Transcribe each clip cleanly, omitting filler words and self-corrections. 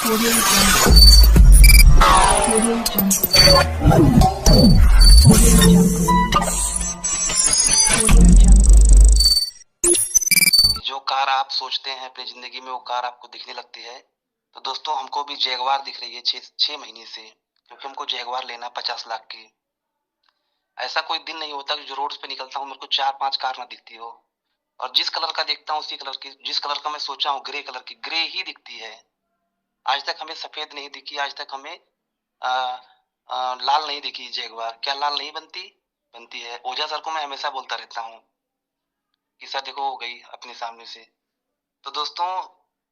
Audio Jungle. Audio Jungle. Audio Jungle. Audio Jungle. जो car आप सोचते हैं अपनी जिंदगी में वो कार आपको दिखने लगती है। तो दोस्तों हमको भी जैगवार दिख रही है 6 महीने से, क्योंकि हमको जैगवार लेना 50 लाख की। ऐसा कोई दिन नहीं होता कि जो रोड पे निकलता हूँ मेरे को 4-5 कार ना दिखती हो, और जिस कलर का देखता हूँ उसी कलर की, जिस कलर का मैं सोचा हूँ ग्रे कलर की, ग्रे ही दिखती है। आज तक हमें सफेद नहीं दिखी, आज तक हमें आ, लाल नहीं दिखी जैगवार। क्या लाल नहीं बनती? बनती है। ओझा सर को मैं हमेशा बोलता रहता हूँ कि सर देखो हो गई अपने सामने से। तो दोस्तों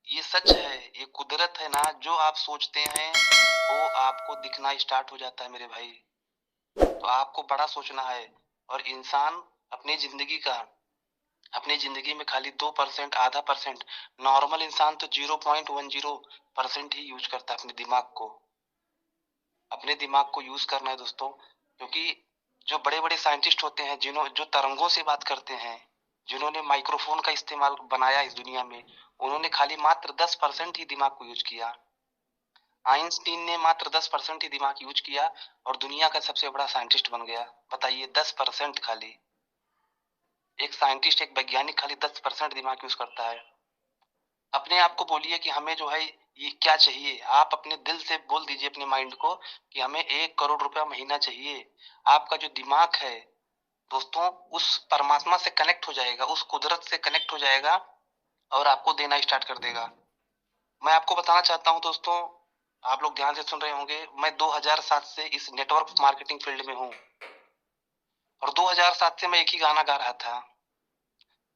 ये सच है, ये कुदरत है ना, जो आप सोचते हैं वो आपको दिखना स्टार्ट हो जाता है मेरे भाई। तो आपको बड़ा सोचना है। और इंसान अपनी जिंदगी का, अपनी जिंदगी में खाली 2%, आधा परसेंट, नॉर्मल इंसान तो 0.10% ही यूज करता है अपने दिमाग को। अपने दिमाग को यूज करना है दोस्तों, क्योंकि जो बड़े बड़े साइंटिस्ट होते हैं, जो तरंगों से बात करते हैं, जिन्होंने माइक्रोफोन का इस्तेमाल बनाया इस दुनिया में, उन्होंने खाली मात्र 10% ही दिमाग को यूज किया। आइंस्टीन ने मात्र 10% ही दिमाग यूज किया और दुनिया का सबसे बड़ा साइंटिस्ट बन गया। बताइए, 10% खाली। एक साइंटिस्ट, एक वैज्ञानिक खाली 10% दिमाग यूज करता है। अपने आप को बोलिए कि हमें जो है ये क्या चाहिए। आप अपने दिल से बोल दीजिए अपने माइंड को कि हमें 1 करोड़ रुपया महीना चाहिए। आपका जो दिमाग है दोस्तों, उस परमात्मा से कनेक्ट हो जाएगा, उस कुदरत से कनेक्ट हो जाएगा और आपको देना स्टार्ट कर देगा। मैं आपको बताना चाहता हूं दोस्तों, आप लोग ध्यान से सुन रहे होंगे, मैं 2007 से इस नेटवर्क मार्केटिंग फील्ड में हूँ और 2007 से मैं एक ही गाना गा रहा था,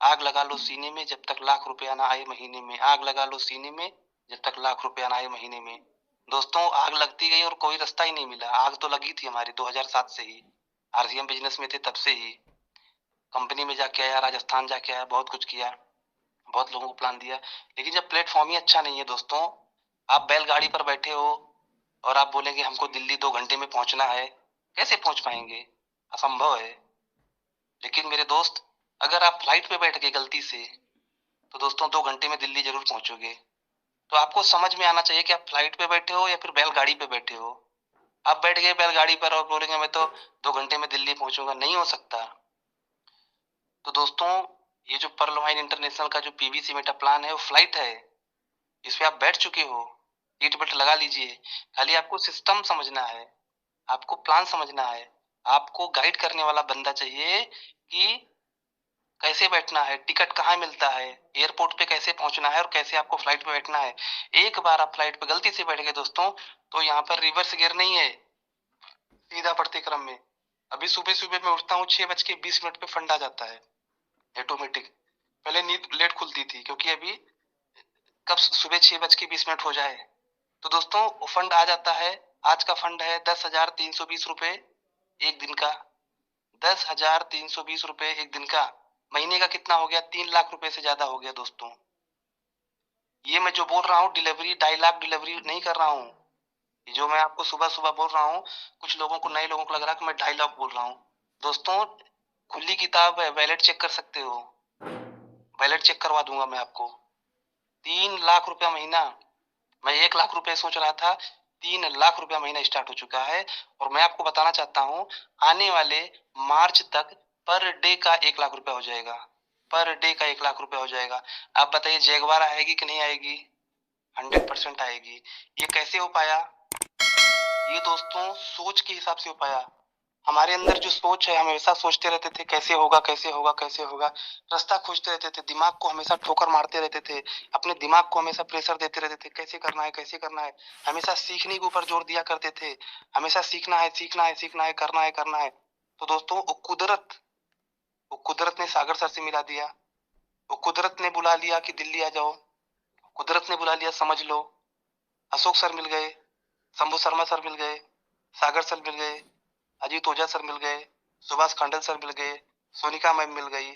आग लगा लो सीने में जब तक लाख रुपया ना आए महीने में, आग लगा लो सीने में जब तक लाख रुपया ना आए महीने में। दोस्तों आग लगती गई और कोई रास्ता ही नहीं मिला। आग तो लगी थी हमारी 2007 से ही, आरसीएम बिजनेस में थे तब से ही। कंपनी में जाके आया, राजस्थान जाके आया, बहुत कुछ किया, बहुत लोगों को प्लान दिया, लेकिन जब प्लेटफॉर्म ही अच्छा नहीं है दोस्तों, आप बैलगाड़ी पर बैठे हो और आप बोलेंगे हमको दिल्ली 2 घंटे में पहुंचना है, कैसे पहुंच पाएंगे? असंभव है। लेकिन मेरे दोस्त, अगर आप फ्लाइट पे बैठ गए गलती से, तो दोस्तों 2 घंटे में दिल्ली जरूर पहुंचोगे। तो आपको समझ में आना चाहिए कि आप फ्लाइट पे बैठे हो या फिर बैलगाड़ी पे बैठे हो। आप बैठ गए बैलगाड़ी पर और बोलेंगे मैं तो 2 घंटे में दिल्ली पहुंचूंगा, नहीं हो सकता। तो दोस्तों ये जो पर्ल वाइन इंटरनेशनल का जो पीवीसी मेटा प्लान है वो फ्लाइट है, इस पे आप बैठ चुके हो, सीट बेल्ट लगा लीजिए। खाली आपको सिस्टम समझना है, आपको प्लान समझना है, आपको गाइड करने वाला बंदा चाहिए कि कैसे बैठना है, टिकट कहाँ मिलता है, एयरपोर्ट पे कैसे पहुंचना है और कैसे आपको फ्लाइट पे बैठना है। एक बार आप फ्लाइट पे गलती से बैठ गए दोस्तों, तो यहाँ पर रिवर्स गियर नहीं है, सीधा बढ़ते क्रम में। अभी सुबह सुबह मैं उठता हूँ 6:20 पे फंड आ जाता है ऑटोमेटिक। पहले नींद लेट खुलती थी, क्योंकि अभी कब सुबह 6:20 हो जाए। तो दोस्तों वो फंड आ जाता है। आज का फंड है 10,320 रुपए एक दिन का। 10,320 रुपए एक दिन का। महीने का कितना हो गया? 3 लाख रुपए से ज्यादा हो गया दोस्तों। ये मैं जो बोल रहा हूँ डिलीवरी, 2.5 लाख डिलीवरी नहीं कर रहा हूँ। जो मैं आपको सुबह सुबह बोल रहा हूँ, कुछ लोगों को, नए लोगों को लग रहा है कि मैं 2.5 लाख बोल रहा हूँ। दोस्तों खुली किताब है, वैलेट चेक कर सकते हो, वैलेट चेक करवा दूंगा मैं आपको। 3 लाख रुपया महीना। मैं 1 लाख रुपए सोच रहा था, 3 लाख रुपया महीना स्टार्ट हो चुका है। और मैं आपको बताना चाहता हूँ, आने वाले मार्च तक पर डे का 1 लाख रुपया हो जाएगा। पर डे का 1 लाख रुपया हो जाएगा। आप बताइए जैगवार आएगी कि नहीं आएगी? 100% आएगी। ये कैसे हो पाया? ये दोस्तों सोच के हिसाब से हो पाया। हमारे अंदर जो सोच है, हमेशा सोचते रहते थे कैसे होगा, कैसे होगा, कैसे होगा। रास्ता खोजते रहते थे, दिमाग को हमेशा ठोकर मारते रहते थे, अपने दिमाग को हमेशा प्रेशर देते रहते थे, कैसे करना है, कैसे करना है। हमेशा सीखने के ऊपर जोर दिया करते थे, हमेशा सीखना है, सीखना है, सीखना है, करना है, करना है। तो दोस्तों वो कुदरत ने सागर सर से मिला दिया। वो कुदरत ने बुला लिया कि दिल्ली आ जाओ। कुदरत ने बुला लिया, समझ लो। अशोक सर मिल गए, शंभू शर्मा सर मिल गए, सागर सर मिल गए, अजीत ओझा सर मिल गए, सुभाष खंडल सर मिल गए, सोनिका मैम मिल गई,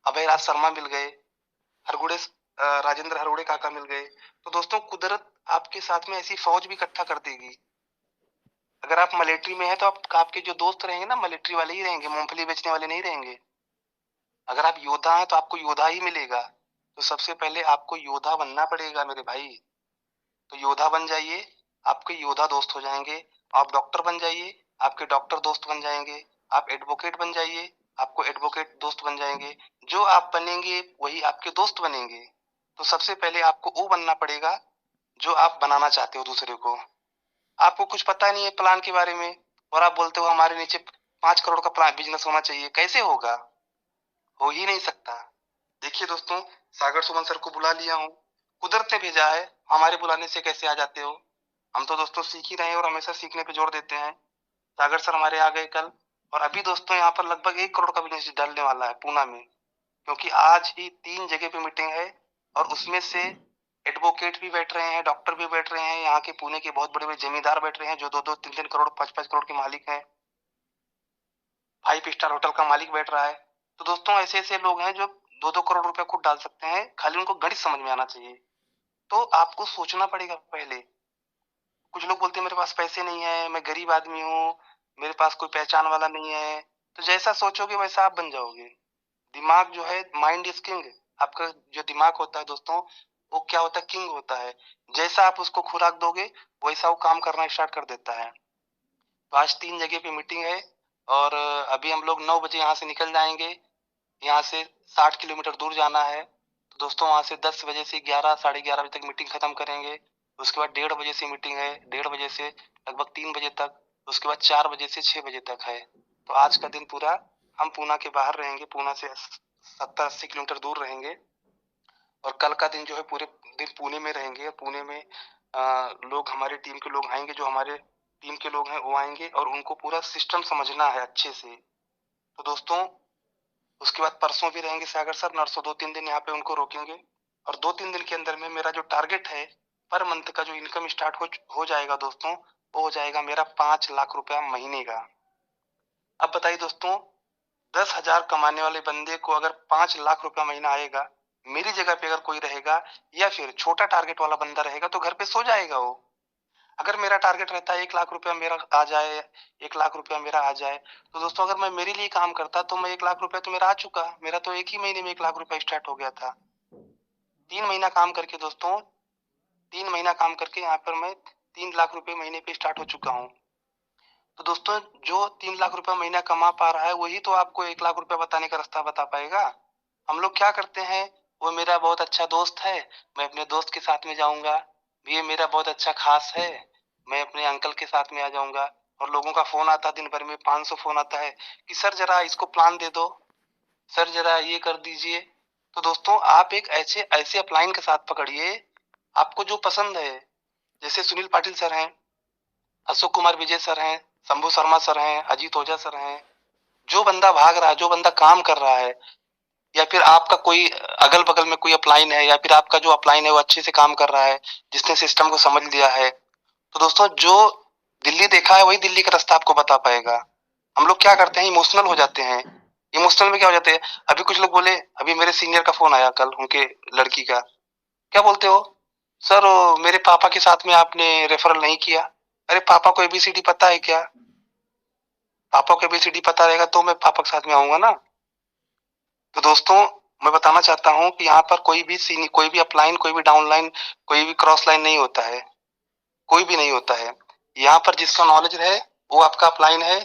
अभय राज शर्मा मिल गए, हरगुड़े राजेंद्र हरगुड़े काका मिल गए। तो दोस्तों कुदरत आपके साथ में ऐसी फौज भी इकट्ठा कर देगी। अगर आप मिलिट्री में हैं तो आपके जो दोस्त रहेंगे ना, मिलिट्री वाले ही रहेंगे, मूंगफली बेचने वाले नहीं रहेंगे। अगर आप योद्धा हैं तो आपको योद्धा ही मिलेगा। तो सबसे पहले आपको योद्धा बनना पड़ेगा मेरे भाई। तो योद्धा बन जाइए, आपके योद्धा दोस्त हो जाएंगे। आप डॉक्टर बन जाइए, आपके डॉक्टर दोस्त बन जाएंगे। आप एडवोकेट बन जाइए, आपको एडवोकेट दोस्त बन जाएंगे। जो आप बनेंगे वही आपके दोस्त बनेंगे। तो सबसे पहले आपको वो बनना पड़ेगा जो आप बनाना चाहते हो दूसरे को। आपको कुछ पता नहीं है प्लान के बारे में और आप बोलते हो हमारे नीचे 5 करोड़ का प्लान बिजनेस होना चाहिए, कैसे होगा? हो ही नहीं सकता। देखिए दोस्तों, सागर सुमन सर को बुला लिया हूँ, कुदरत ने भेजा है, हमारे बुलाने से कैसे आ जाते हो? हम तो दोस्तों सीख ही रहे हैं और हमेशा सीखने पे जोर देते हैं। सागर सर हमारे आ गए कल, और अभी दोस्तों यहाँ पर लगभग 1 करोड़ का बिजनेस डालने वाला है पूना में, क्योंकि आज ही 3 जगह पे मीटिंग है और उसमें से एडवोकेट भी बैठ रहे हैं, डॉक्टर भी बैठ रहे हैं, यहाँ के पुणे के बहुत बड़े बड़े जमींदार बैठ रहे हैं जो 2-2, 3-3 करोड़, 5-5 करोड़ के मालिक हैं। 5 स्टार होटल का मालिक बैठ रहा है। तो दोस्तों ऐसे ऐसे लोग हैं जो 2-2 करोड़ रुपया खुद डाल सकते हैं, खाली उनको गणित समझ में आना चाहिए। तो आपको सोचना पड़ेगा पहले। कुछ लोग बोलते हैं मेरे पास पैसे नहीं है, मैं गरीब आदमी हूँ, मेरे पास कोई पहचान वाला नहीं है। तो जैसा सोचोगे वैसा आप बन जाओगे। दिमाग जो है, माइंड इज किंग। आपका जो दिमाग होता है दोस्तों, वो क्या होता है, किंग होता है। जैसा आप उसको खुराक दोगे वैसा वो काम करना स्टार्ट कर देता है। तो आज 3 जगह पे मीटिंग है और अभी हम लोग 9 बजे यहाँ से निकल जाएंगे। यहाँ से 60 किलोमीटर दूर जाना है। तो दोस्तों वहां से 10 बजे से 11, साढ़े 11 बजे तक मीटिंग खत्म करेंगे। उसके बाद 1:30 बजे से मीटिंग है, 1:30 बजे से लगभग 3 बजे तक। उसके बाद 4 बजे से 6 बजे तक है। तो आज का दिन पूरा हम पूना के बाहर रहेंगे, पूना से 70-80 किलोमीटर दूर रहेंगे। और कल का दिन जो है पूरे दिन पुणे में रहेंगे। पुणे में लोग, हमारे टीम के लोग आएंगे, जो हमारे टीम के लोग हैं वो आएंगे और उनको पूरा सिस्टम समझना है अच्छे से। तो दोस्तों उसके बाद परसों भी रहेंगे सागर सर, नरसों 2-3 दिन यहाँ पे उनको रोकेंगे। और 2-3 दिन के अंदर में मेरा जो टारगेट है, पर मंथ का जो इनकम स्टार्ट हो जाएगा दोस्तों, वो हो जाएगा मेरा 5 लाख रुपया महीने का। अब बताइए दोस्तों, 10,000 कमाने वाले बंदे को अगर 5 लाख रुपया महीना आएगा, मेरी जगह पे अगर कोई रहेगा या फिर छोटा टारगेट वाला बंदा रहेगा तो घर पे सो जाएगा वो। अगर मेरा टारगेट रहता है 1 लाख रुपया मेरा आ जाए, 1 लाख रुपया मेरा आ जाए, तो दोस्तों अगर मैं मेरे लिए काम करता तो मैं 1 लाख रुपया तो मेरा आ चुका। मेरा तो एक ही महीने में 1 लाख रुपया स्टार्ट हो गया था। 3 महीना काम करके दोस्तों, 3 महीना काम करके यहाँ पर मैं 3 लाख रुपए महीने पे स्टार्ट हो चुका हूँ। तो दोस्तों जो 3 लाख रुपया महीना कमा पा रहा है वही तो आपको 1 लाख रुपया बताने का रास्ता बता पाएगा। हम लोग क्या करते हैं, वो मेरा बहुत अच्छा दोस्त है, मैं अपने दोस्त के साथ में जाऊंगा। ये मेरा बहुत अच्छा खास है, मैं अपने अंकल के साथ में आ जाऊंगा। और लोगों का फोन आता है, दिन भर में 500 फोन आता है कि सर जरा इसको प्लान दे दो, सर जरा ये कर दीजिए। तो दोस्तों आप एक ऐसे ऐसे अपलाइन के साथ पकड़िए, आपको जो पसंद है। जैसे सुनील पाटिल सर हैं, अशोक कुमार विजय सर हैं, शंभू शर्मा सर हैं, अजीत ओझा सर हैं। जो बंदा भाग रहा है, जो बंदा काम कर रहा है, या फिर आपका कोई अगल बगल में कोई अपलाइन है, या फिर आपका जो अपलाइन है वो अच्छे से काम कर रहा है, जिसने सिस्टम को समझ लिया है, तो दोस्तों जो दिल्ली देखा है वही दिल्ली का रास्ता आपको बता पाएगा। हम लोग क्या करते हैं, इमोशनल हो जाते हैं। इमोशनल में क्या हो जाते हैं, अभी कुछ लोग बोले, अभी मेरे सीनियर का फोन आया कल, उनके लड़की का, क्या बोलते हो सर, मेरे पापा के साथ में आपने रेफरल नहीं किया। अरे पापा को एबीसीडी पता है क्या? पापा को एबीसीडी पता रहेगा तो मैं पापा के साथ में आऊंगा ना। तो दोस्तों मैं बताना चाहता हूँ कि यहाँ पर कोई भी अपलाइन, कोई भी डाउनलाइन, कोई भी क्रॉस लाइन नहीं होता है, कोई भी नहीं होता है। यहाँ पर जिसका नॉलेज है वो आपका अपलाइन है,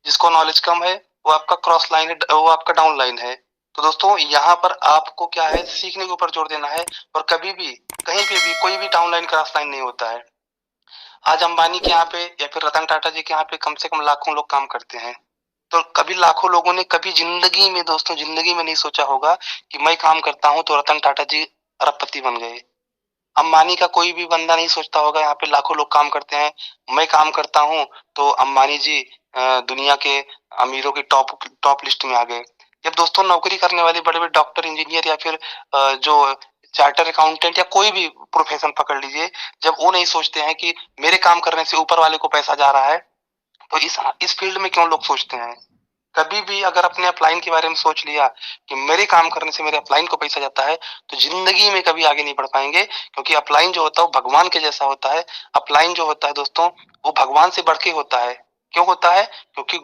जिसको नॉलेज कम है वो आपका क्रॉस लाइन है, वो आपका डाउन लाइन है। तो दोस्तों यहाँ पर आपको क्या है, सीखने के ऊपर जोर देना है। और कभी भी कहीं पे भी कोई भी डाउन लाइन क्रॉस लाइन नहीं होता है। आज अंबानी के यहाँ पे या फिर रतन टाटा जी के यहाँ पे कम से कम लाखों लोग काम करते हैं। तो कभी लाखों लोगों ने कभी जिंदगी में दोस्तों, जिंदगी में नहीं सोचा होगा कि मैं काम करता हूँ तो रतन टाटा जी अरबपति बन गए। अंबानी का कोई भी बंदा नहीं सोचता होगा यहाँ पे लाखों लोग काम करते हैं, मैं काम करता हूँ तो अंबानी जी दुनिया के अमीरों की टॉप टॉप लिस्ट में आ गए। जब दोस्तों नौकरी करने वाले बड़े बड़े डॉक्टर, इंजीनियर या फिर जो चार्टर अकाउंटेंट या कोई भी प्रोफेशन पकड़ लीजिए, जब वो नहीं सोचते हैं कि मेरे काम करने से ऊपर वाले को पैसा जा रहा है, तो इस फील्ड में क्यों लोग सोचते हैं? कभी भी अगर अपने अपलाइन के बारे में सोच लिया कि मेरे काम करने से मेरे अपलाइन को पैसा जाता है, तो जिंदगी में कभी आगे नहीं बढ़ पाएंगे। क्योंकि अपलाइन जो होता है वो भगवान के जैसा होता है। अपलाइन जो होता है दोस्तों, वो भगवान से बढ़ के होता है। क्यों होता है? क्योंकि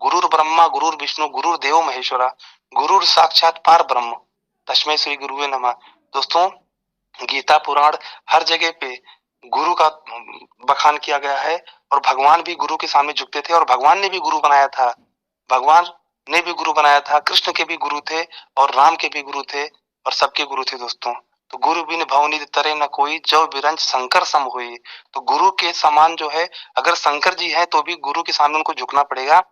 गुरुर ब्रह्मा गुरुर विष्णु गुरुर देवो महेश्वरा, गुरुर साक्षात पार ब्रह्म, तस्मै श्री गुरुवे नमः। दोस्तों गीता पुराण हर जगह पे गुरु का बखान किया गया है और भगवान भी गुरु के सामने झुकते थे और भगवान ने भी गुरु बनाया था। भगवान ने भी गुरु बनाया था, कृष्ण के भी गुरु थे और राम के भी गुरु थे और सबके गुरु थे दोस्तों। तो गुरु बिन भवनिधि तरे न कोई, जो बिरंच शंकर सम होई। तो गुरु के समान जो है, अगर शंकर जी है तो भी गुरु के सामने उनको झुकना पड़ेगा।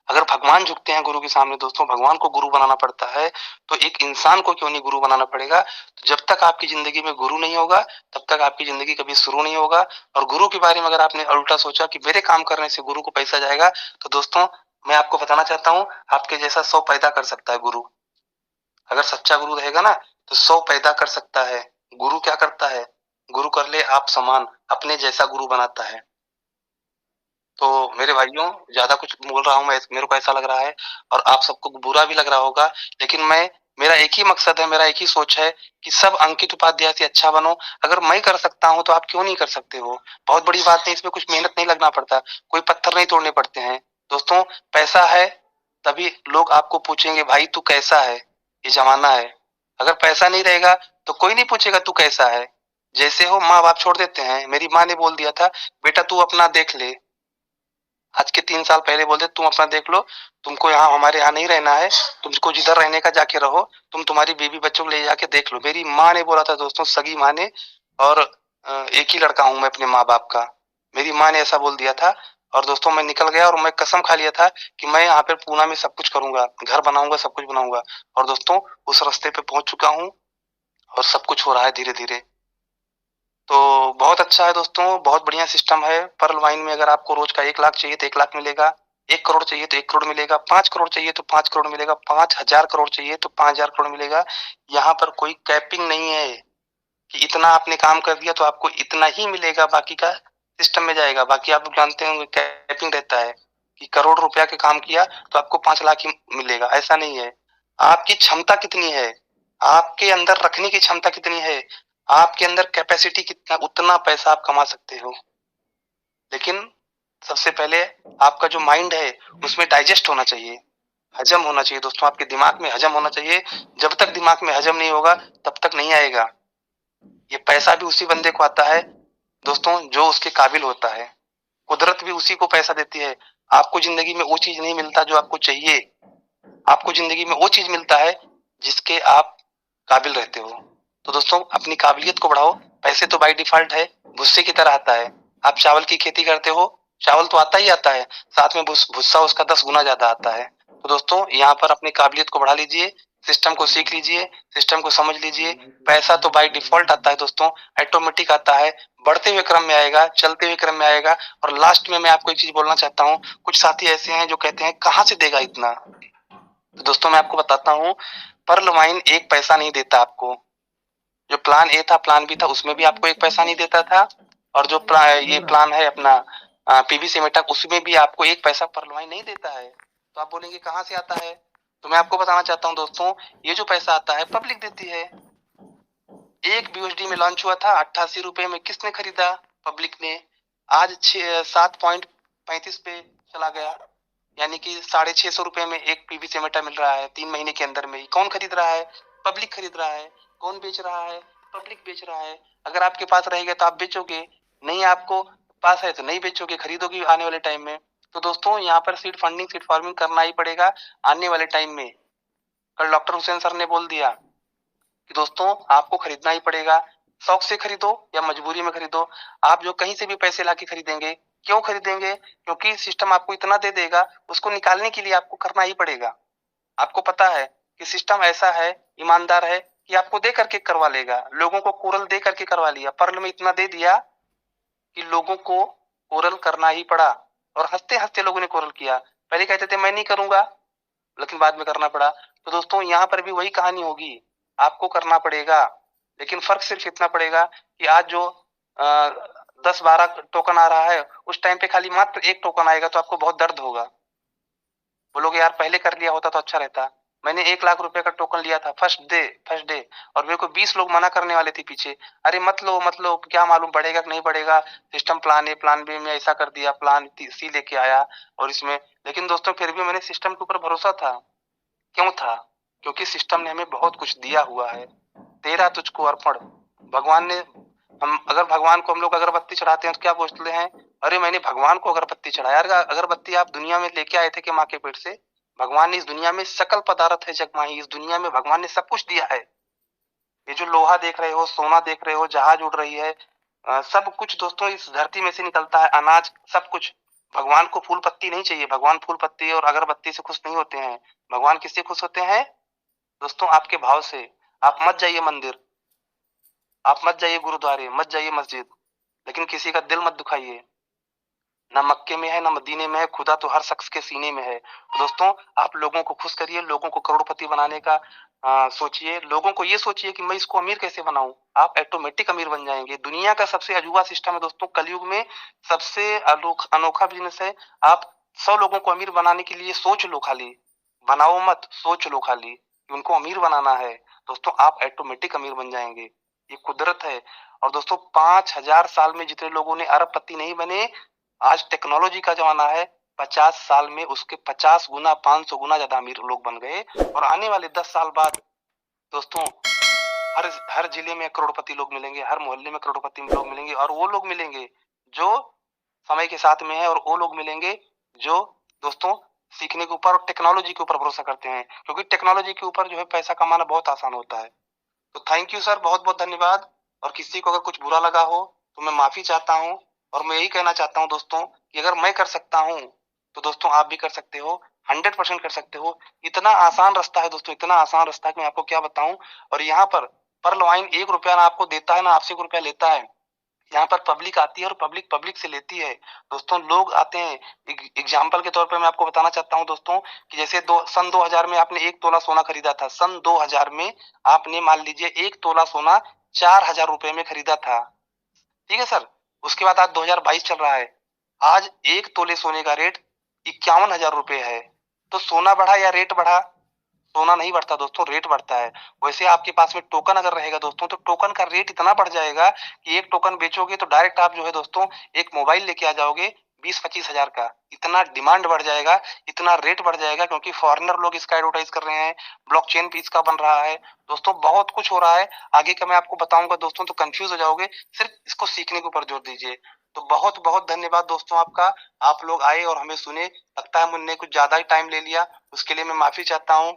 अगर भगवान झुकते हैं गुरु के सामने दोस्तों, भगवान को गुरु बनाना पड़ता है, तो एक इंसान को क्यों नहीं गुरु बनाना पड़ेगा। तो जब तक आपकी जिंदगी में गुरु नहीं होगा तब तक आपकी जिंदगी कभी शुरू नहीं होगा। और गुरु के बारे में अगर आपने उल्टा सोचा कि मेरे काम करने से गुरु को पैसा जाएगा, तो दोस्तों मैं आपको बताना चाहता हूँ, आपके जैसा 100 पैदा कर सकता है गुरु। अगर सच्चा गुरु रहेगा ना तो 100 पैदा कर सकता है। गुरु क्या करता है, गुरु कर ले आप समान, अपने जैसा गुरु बनाता है। तो मेरे भाइयों, ज्यादा कुछ बोल रहा हूँ मैं, मेरे को ऐसा लग रहा है और आप सबको बुरा भी लग रहा होगा, लेकिन मेरा एक ही मकसद है, मेरा एक ही सोच है कि सब अंकित उपाध्याय से अच्छा बनो। अगर मैं कर सकता हूँ तो आप क्यों नहीं कर सकते हो। बहुत बड़ी बात नहीं, इसमें कुछ मेहनत नहीं लगना पड़ता, कोई पत्थर नहीं तोड़ने पड़ते हैं दोस्तों। पैसा है तभी लोग आपको पूछेंगे भाई तू कैसा है, ये जमाना है। अगर पैसा नहीं रहेगा तो कोई नहीं पूछेगा तू कैसा है। जैसे हो माँ बाप छोड़ देते हैं, मेरी माँ ने बोल दिया था बेटा तू अपना देख ले। आज के 3 साल पहले बोलते तुम अपना देख लो, तुमको यहाँ हमारे यहाँ नहीं रहना है, तुमको जिधर रहने का जाके रहो, तुम तुम्हारी बीवी बच्चों को ले जाके देख लो। मेरी माँ ने बोला था दोस्तों, सगी माँ ने। और एक ही लड़का हूँ मैं अपने माँ बाप का, मेरी माँ ने ऐसा बोल दिया था। और दोस्तों मैं निकल गया और मैं कसम खा लिया था कि मैं यहाँ पे पूना में सब कुछ करूंगा, घर बनाऊंगा, सब कुछ बनाऊंगा। और दोस्तों उस रास्ते पे पहुंच चुका हूँ और सब कुछ हो रहा है धीरे धीरे। तो बहुत अच्छा है दोस्तों, बहुत बढ़िया सिस्टम है। पर्ल वाइन में अगर आपको रोज का 1 लाख चाहिए तो 1 लाख मिलेगा, 1 करोड़ चाहिए तो 1 करोड़ मिलेगा, 5 करोड़ चाहिए तो 5 करोड़ मिलेगा, 5,000 करोड़ चाहिए तो 5,000 करोड़ मिलेगा। यहाँ पर कोई कैपिंग नहीं है कि इतना आपने काम कर दिया तो आपको इतना ही मिलेगा, बाकी का सिस्टम में जाएगा। बाकी आप जानते होंगे कैपिंग रहता है कि करोड़ रुपया के काम किया तो आपको 5 लाख ही मिलेगा, ऐसा नहीं है। आपकी क्षमता कितनी है, आपके अंदर रखने की क्षमता कितनी है, आपके अंदर कैपेसिटी कितना, उतना पैसा आप कमा सकते हो। लेकिन सबसे पहले आपका जो माइंड है उसमें डाइजेस्ट होना चाहिए, हजम होना चाहिए दोस्तों, आपके दिमाग में हजम होना चाहिए। जब तक दिमाग में हजम नहीं होगा तब तक नहीं आएगा। ये पैसा भी उसी बंदे को आता है दोस्तों जो उसके काबिल होता है, कुदरत भी उसी को पैसा देती है। आपको जिंदगी में वो चीज नहीं मिलता जो आपको चाहिए, आपको जिंदगी में वो चीज मिलता है जिसके आप काबिल रहते हो। तो दोस्तों अपनी काबिलियत को बढ़ाओ। पैसे तो बाय डिफॉल्ट है, भुस्से की तरह आता है। आप चावल की खेती करते हो, चावल तो आता ही आता है, साथ में भुस्सा उसका 10 गुना ज्यादा आता है। तो दोस्तों यहाँ पर अपनी काबिलियत को बढ़ा लीजिए, सिस्टम को सीख लीजिए, सिस्टम को समझ लीजिए। पैसा तो बाय डिफॉल्ट आता है दोस्तों, ऑटोमेटिक आता है, बढ़ते हुए क्रम में आएगा, चलते हुए क्रम में आएगा। और लास्ट में मैं आपको एक चीज बोलना चाहता हूँ, कुछ साथी ऐसे हैं जो कहते हैं कहाँ से देगा इतना। तो दोस्तों मैं आपको बताता हूँ, पर्ल वाइन एक पैसा नहीं देता आपको। जो प्लान ए था, प्लान बी था, उसमें भी आपको एक पैसा नहीं देता था। और जो ये प्लान है अपना पीवीसी मेटक, उसमें भी आपको एक पैसा पर्ल वाइन नहीं देता है। तो आप बोलेंगे कहाँ से आता है, तो मैं आपको बताना चाहता हूँ दोस्तों, ये जो पैसा आता है पब्लिक देती है। एक बीयूएसडी में लॉन्च हुआ था 88 रुपए में, किसने खरीदा, पब्लिक ने। आज 7.35 पे चला गया, यानी कि 650 रुपए में एक पीवीसी मेटा मिल रहा है 3 महीने के अंदर में ही। कौन खरीद रहा है, पब्लिक खरीद रहा है। कौन बेच रहा है, पब्लिक बेच रहा है। अगर आपके पास रहेगा तो आप बेचोगे, नहीं आपको पास है तो नहीं बेचोगे, खरीदोगे आने वाले टाइम में। तो दोस्तों यहाँ पर सीड फंडिंग, सीड फार्मिंग करना ही पड़ेगा आने वाले टाइम में। कल डॉक्टर हुसैन सर ने बोल दिया कि दोस्तों आपको खरीदना ही पड़ेगा, शौक से खरीदो या मजबूरी में खरीदो। आप जो कहीं से भी पैसे लाके खरीदेंगे, क्यों खरीदेंगे, क्योंकि सिस्टम आपको इतना दे देगा, उसको निकालने के लिए आपको करना ही पड़ेगा। आपको पता है कि सिस्टम ऐसा है, ईमानदार है कि आपको दे करके करवा लेगा। लोगों को कोरल दे करके करवा लिया, पर्ल में इतना दे दिया कि लोगों को कोरल करना ही पड़ा। और हंसते हंसते लोगों ने कोरल किया, पहले कहते थे मैं नहीं करूंगा, लेकिन बाद में करना पड़ा। तो दोस्तों यहाँ पर भी वही कहानी होगी, आपको करना पड़ेगा। लेकिन फर्क सिर्फ इतना पड़ेगा कि आज जो 10-12 टोकन आ रहा है, उस टाइम पे खाली मात्र 1 टोकन आएगा तो आपको बहुत दर्द होगा। बोलोगे यार पहले कर लिया होता तो अच्छा रहता। मैंने 1 लाख रुपए का टोकन लिया था फर्स्ट डे, और मेरे को 20 लोग मना करने वाले थे पीछे, अरे मत लो क्या मालूम बढ़ेगा कि नहीं बढ़ेगा, system plan A plan B में ऐसा कर दिया, प्लान सी लेके आया और इसमें। लेकिन दोस्तों फिर भी मैंने सिस्टम के ऊपर भरोसा था। क्यों था, क्योंकि सिस्टम ने हमें बहुत कुछ दिया हुआ है। तेरा तुझको अर्पण, भगवान ने हम अगर भगवान को हम लोग अगरबत्ती चढ़ाते हैं तो क्या बोलते हैं, अरे मैंने भगवान को अगरबत्ती चढ़ाया। यार अगरबत्ती आप दुनिया में लेके आए थे कि माँ के पेट से? भगवान ने इस दुनिया में सकल पदार्थ है जगमाही, इस दुनिया में भगवान ने सब कुछ दिया है। ये जो लोहा देख रहे हो, सोना देख रहे हो, जहाज उड़ रही है, सब कुछ दोस्तों इस धरती में से निकलता है, अनाज सब कुछ। भगवान को फूल पत्ती नहीं चाहिए, भगवान फूल पत्ती और अगरबत्ती से खुश नहीं होते हैं। भगवान किससे खुश होते हैं दोस्तों? आपके भाव से। आप मत जाइए मंदिर, आप मत जाइए गुरुद्वारे, मत जाइए मस्जिद, लेकिन किसी का दिल मत दुखाइए। ना मक्के में है ना मदीने में है, खुदा तो हर शख्स के सीने में है। तो दोस्तों आप लोगों को खुश करिए, लोगों को करोड़पति बनाने का सोचिए। लोगों को ये सोचिए कि मैं इसको अमीर कैसे बनाऊं, आप ऑटोमेटिक अमीर बन जाएंगे। दुनिया का सबसे अजूबा सिस्टम है दोस्तों, कलयुग में सबसे अनोखा बिजनेस है। आप 100 लोगों को अमीर बनाने के लिए सोच लो, खाली बनाओ मत, सोच लो खाली कि उनको अमीर बनाना है। दोस्तों आप ऑटोमेटिक अमीर बन जाएंगे, ये कुदरत है। और दोस्तों 5000 साल में जितने लोगों ने अरबपति नहीं बने, आज टेक्नोलॉजी का जमाना है, 50 साल में उसके 50 गुना 500 गुना ज्यादा अमीर लोग बन गए। और आने वाले 10 साल बाद दोस्तों हर हर जिले में करोड़पति लोग मिलेंगे, हर मोहल्ले में करोड़पति लोग मिलेंगे। और वो लोग मिलेंगे जो समय के साथ में है, और वो लोग मिलेंगे जो दोस्तों सीखने के ऊपर और टेक्नोलॉजी के ऊपर भरोसा करते हैं, क्योंकि टेक्नोलॉजी के ऊपर जो है पैसा कमाना बहुत आसान होता है। तो थैंक यू सर, बहुत बहुत धन्यवाद। और किसी को अगर कुछ बुरा लगा हो तो मैं माफी चाहता हूँ। और मैं यही कहना चाहता हूँ दोस्तों कि अगर मैं कर सकता हूँ तो दोस्तों आप भी कर सकते हो, 100% कर सकते हो। इतना आसान रास्ता है दोस्तों, इतना आसान रास्ता है कि मैं आपको क्या बताऊं। और यहाँ पर पर्ल वाइन 1 रुपया ना आपको देता है ना आपसे 1 रुपया लेता है। यहाँ पर पब्लिक आती है और पब्लिक से लेती है। दोस्तों लोग आते हैं, एग्जाम्पल के तौर पर मैं आपको बताना चाहता हूँ दोस्तों कि जैसे सन 2000 में आपने 1 तोला सोना खरीदा था। सन 2000 में आपने मान लीजिए 1 तोला सोना 4000 रुपए में खरीदा था, ठीक है सर। उसके बाद आज 2022 चल रहा है, आज 1 तोले सोने का रेट 51,000 रुपए है। तो सोना बढ़ा या रेट बढ़ा? सोना नहीं बढ़ता दोस्तों, रेट बढ़ता है। वैसे आपके पास में टोकन अगर रहेगा दोस्तों तो टोकन का रेट इतना बढ़ जाएगा कि एक टोकन बेचोगे तो डायरेक्ट आप जो है दोस्तों एक मोबाइल लेके आ जाओगे 20-25 हजार का। इतना डिमांड बढ़ जाएगा, इतना रेट बढ़ जाएगा, क्योंकि फॉरेनर लोग इसका एडवर्टाइज कर रहे हैं, ब्लॉकचेन पे इसका बन रहा है। दोस्तों बहुत कुछ हो रहा है, आगे का मैं आपको बताऊंगा दोस्तों, तो कंफ्यूज हो जाओगे। सिर्फ इसको सीखने के ऊपर जोर दीजिए। तो बहुत बहुत धन्यवाद दोस्तों आपका, आप लोग आए और हमें सुने। लगता है मैंने कुछ ज्यादा ही टाइम ले लिया, उसके लिए मैं माफी चाहता हूँ।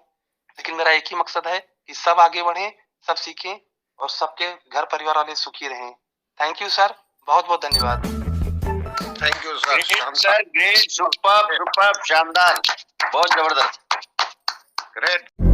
लेकिन मेरा एक ही मकसद है कि सब आगे बढ़ें, सब सीखें और सबके घर परिवार वाले सुखी रहें। थैंक यू सर, बहुत बहुत धन्यवाद। Thank you sir. Sir great, super शानदार, बहुत जबरदस्त, ग्रेट।